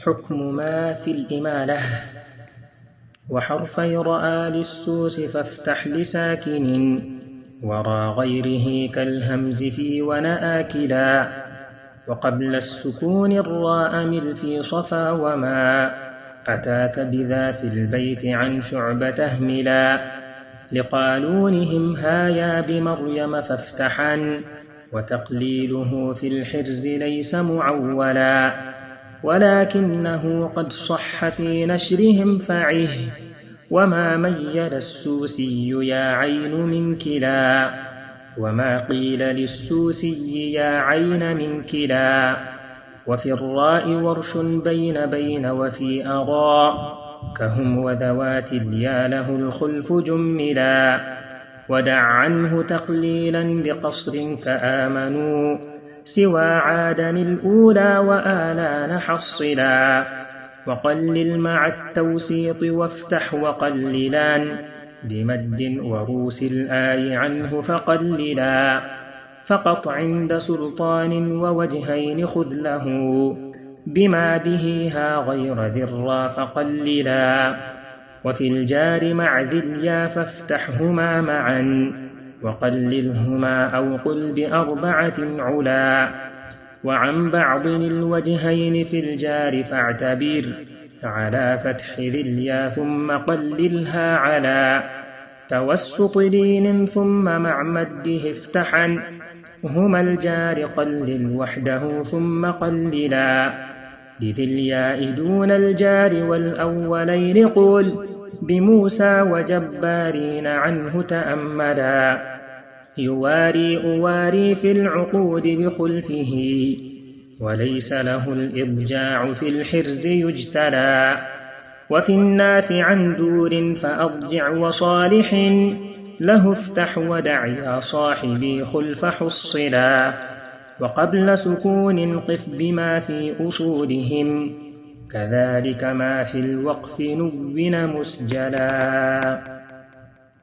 حكم ما في الإمالة. وحرفي رأى للسوس فافتح لساكن ورا غيره كالهمز في ونآكلا. وقبل السكون الراء مل في صفا وما أتاك بذا في البيت عن شعبة اهملا. لقالونهم هايا بمريم فافتحا وتقليله في الحرز ليس معولا. ولكنه قد صح في نشرهم فعه وما ميل السوسي يا عين من كلا. وما قيل للسوسي يا عين من كلا. وفي الراء ورش بين وفي أراء كهم وذوات اليا له الخلف جملا. ودع عنه تقليلا بقصر كآمنوا سوى عادا الأولى وآلان حصلا. وقلل مع التوسيط وافتح وقللان بمد وروس الآي عنه فقللا. فقط عند سلطان ووجهين خذ له بما به ها غير ذرا فقللا. وفي الجار مع ذي اليا فافتحهما معا وقللهما أو قل بأربعة علا. وعن بعض الوجهين في الجار فاعتبر على فتح ذي اليا ثم قللها على توسط لين ثم مع مده افتحا هما الجار قلل وحده ثم قللا. لذي الياء دون الجار والأولين قل بموسى وجبارين عنه تأملا. يواري أواري في العقود بخلفه وليس له الإضجاع في الحرز يجتلى. وفي الناس عن دور فأضجع وصالح له افتح ودع يا صاحبي خلف حصلا. وقبل سكون قف بما في أصولهم كذلك ما في الوقف نون مسجلا.